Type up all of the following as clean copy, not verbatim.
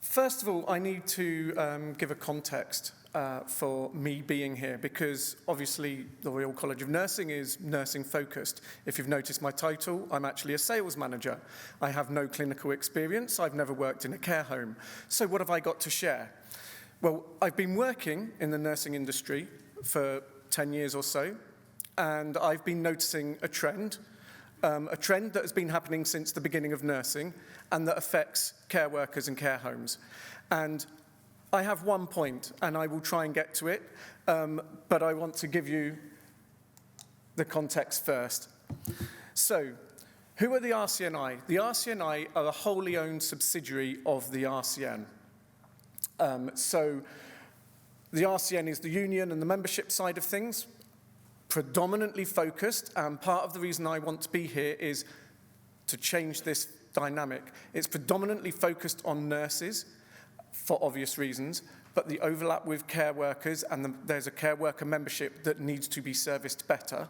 First of all, I need to give a context for me being here, because obviously the Royal College of Nursing is nursing focused. If you've noticed my title, I'm actually a sales manager. I have no clinical experience. I've never worked in a care home. So what have I got to share? Well, I've been working in the nursing industry for 10 years or so, and I've been noticing a trend that has been happening since the beginning of nursing and that affects care workers and care homes. And I have one point, and I will try and get to it, but I want to give you the context first. So, who are the RCNI? The RCNI are a wholly owned subsidiary of the RCN. So, the RCN is the union and the membership side of things, predominantly focused, and part of the reason I want to be here is to change this dynamic. It's predominantly focused on nurses, for obvious reasons, but the overlap with care workers, and there's a care worker membership that needs to be serviced better.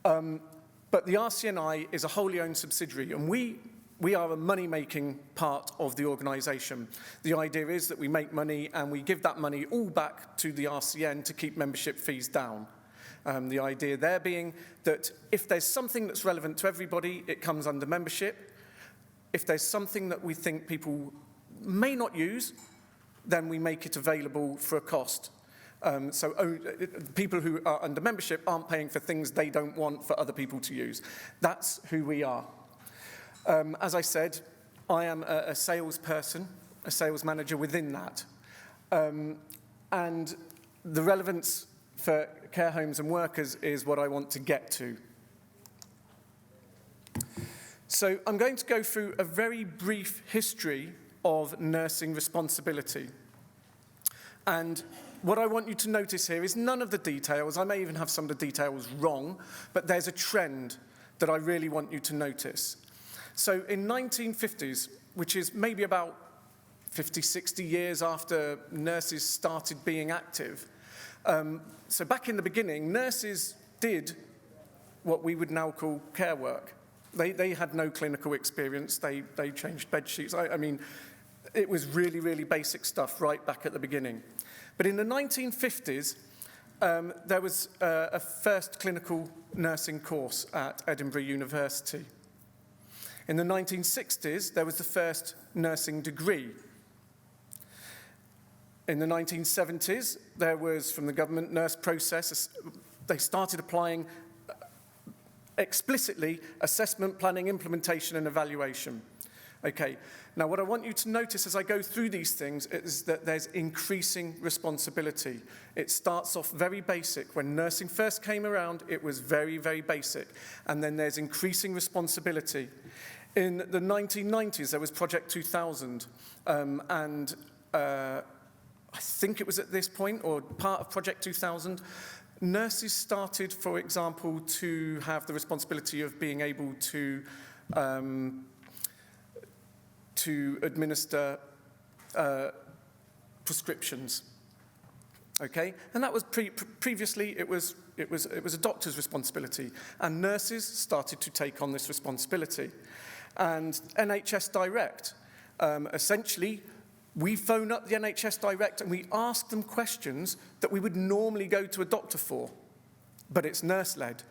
But the RCNI is a wholly owned subsidiary, and we are a money-making part of the organisation. The idea is that we make money, and we give that money all back to the RCN to keep membership fees down. The idea there being that if there's something that's relevant to everybody, it comes under membership. If there's something that we think people may not use, then we make it available for a cost. So people who are under membership aren't paying for things they don't want for other people to use. That's who we are. As I said, I am a salesperson, a sales manager within that. And the relevance for care homes and workers is what I want to get to. So I'm going to go through a very brief history of nursing responsibility. And what I want you to notice here is none of the details. I may even have some of the details wrong, but there's a trend that I really want you to notice. So in 1950s, which is maybe about 50, 60 years after nurses started being active, so back in the beginning, nurses did what we would now call care work. They had no clinical experience. They changed bed sheets. I mean, it was really, really basic stuff right back at the beginning. But in the 1950s, there was a first clinical nursing course at Edinburgh University. In the 1960s, there was the first nursing degree. In the 1970s, there was, from the government nurse process, they started applying explicitly assessment, planning, implementation, and evaluation. Okay, now what I want you to notice as I go through these things is that there's increasing responsibility. It starts off very basic. When nursing first came around, it was very, very basic. And then there's increasing responsibility. In the 1990s, there was Project 2000, I think it was at this point, or part of Project 2000, nurses started, for example, to have the responsibility of being able to administer prescriptions. Okay, and that was previously it was a doctor's responsibility, and nurses started to take on this responsibility. And NHS Direct, essentially, we phone up the NHS Direct and we ask them questions that we would normally go to a doctor for, but it's nurse-led.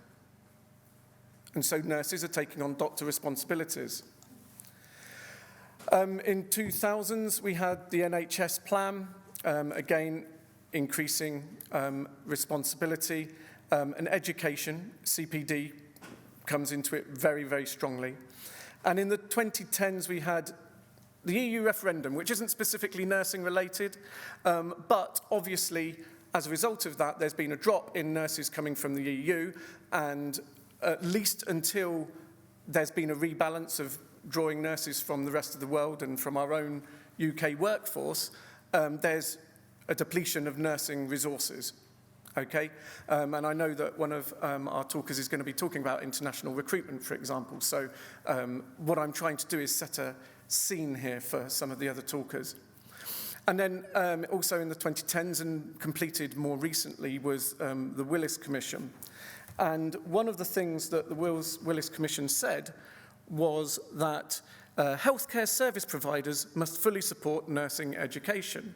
And so nurses are taking on doctor responsibilities. In 2000s, we had the NHS plan, again, increasing responsibility, and education, CPD, comes into it very, very strongly. And in the 2010s, we had the EU referendum, which isn't specifically nursing related, but obviously, as a result of that, there's been a drop in nurses coming from the EU, and at least until there's been a rebalance of drawing nurses from the rest of the world and from our own UK workforce, there's a depletion of nursing resources. Okay, and I know that one of our talkers is going to be talking about international recruitment, for example. So what I'm trying to do is set a scene here for some of the other talkers. And then also in the 2010s and completed more recently was the Willis Commission. And one of the things that the Willis Commission said was that Healthcare service providers must fully support nursing education.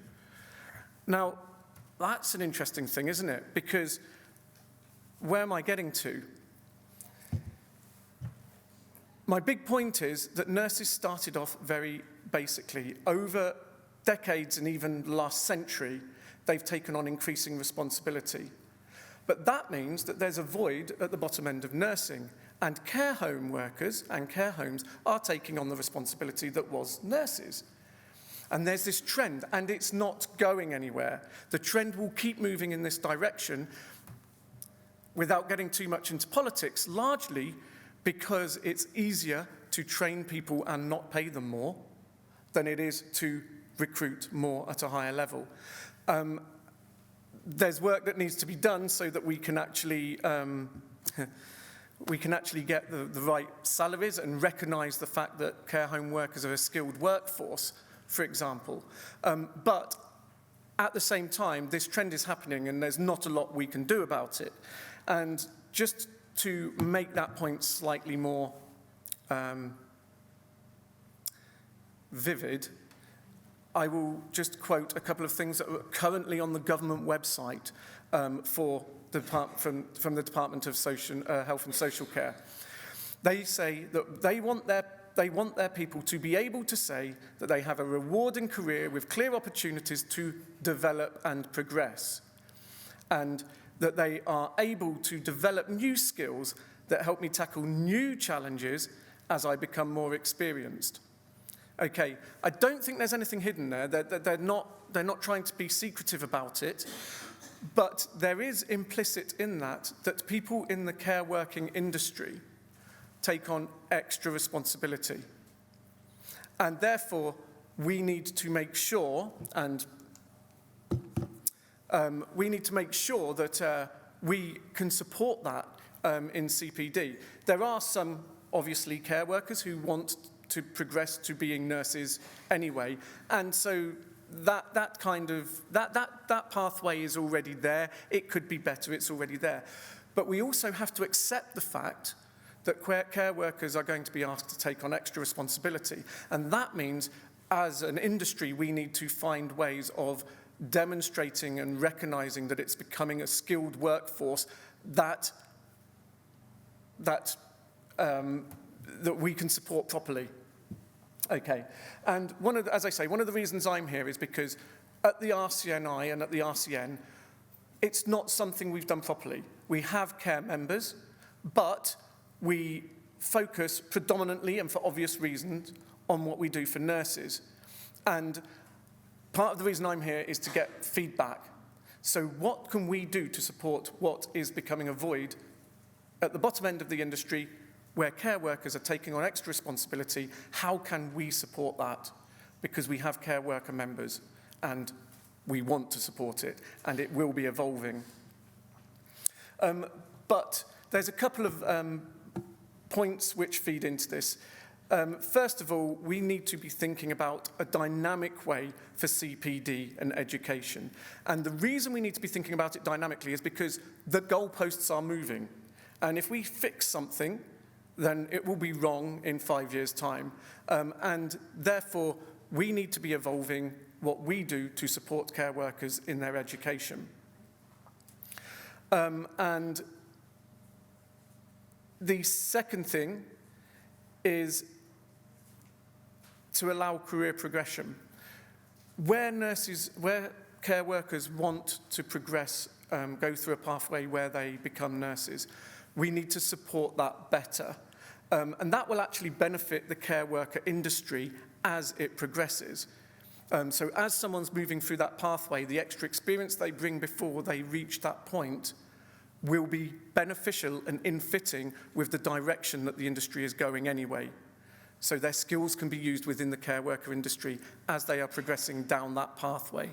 Now, that's an interesting thing, isn't it? Because where am I getting to? My big point is that nurses started off very basically. Over decades and even the last century, they've taken on increasing responsibility. But that means that there's a void at the bottom end of nursing, and care home workers and care homes are taking on the responsibility that was nurses. And there's this trend, and it's not going anywhere. The trend will keep moving in this direction without getting too much into politics, largely because it's easier to train people and not pay them more than it is to recruit more at a higher level. There's work that needs to be done so that we can actually get the right salaries and recognise the fact that care home workers are a skilled workforce, for example. But at the same time, this trend is happening and there's not a lot we can do about it. And just to make that point slightly more vivid, I will just quote a couple of things that are currently on the government website from the Department of Health and Social Care. They say that they want their people to be able to say that they have a rewarding career with clear opportunities to develop and progress, and that they are able to develop new skills that help me tackle new challenges as I become more experienced. Okay, I don't think there's anything hidden there. They're not trying to be secretive about it, but there is implicit in that people in the care working industry take on extra responsibility. And therefore, we need to make sure, that we can support that in CPD. There are some, obviously, care workers who want to progress to being nurses anyway, and so that pathway is already there. It could be better, it's already there. But we also have to accept the fact that care workers are going to be asked to take on extra responsibility, and that means, as an industry, we need to find ways of demonstrating and recognizing that it's becoming a skilled workforce that we can support properly. Okay, and as I say, one of the reasons I'm here is because at the RCNI and at the RCN, it's not something we've done properly. We have care members, but we focus predominantly, and for obvious reasons, on what we do for nurses. And part of the reason I'm here is to get feedback. So what can we do to support what is becoming a void at the bottom end of the industry, where care workers are taking on extra responsibility? How can we support that? Because we have care worker members and we want to support it, and it will be evolving. But there's a couple of points which feed into this. First of all, we need to be thinking about a dynamic way for CPD and education. And the reason we need to be thinking about it dynamically is because the goalposts are moving. And if we fix something, then it will be wrong in 5 years' time. And therefore, we need to be evolving what we do to support care workers in their education. And the second thing is to allow career progression. Where care workers want to progress, go through a pathway where they become nurses, we need to support that better. And that will actually benefit the care worker industry as it progresses. So as someone's moving through that pathway, the extra experience they bring before they reach that point will be beneficial and in-fitting with the direction that the industry is going anyway. So their skills can be used within the care worker industry as they are progressing down that pathway.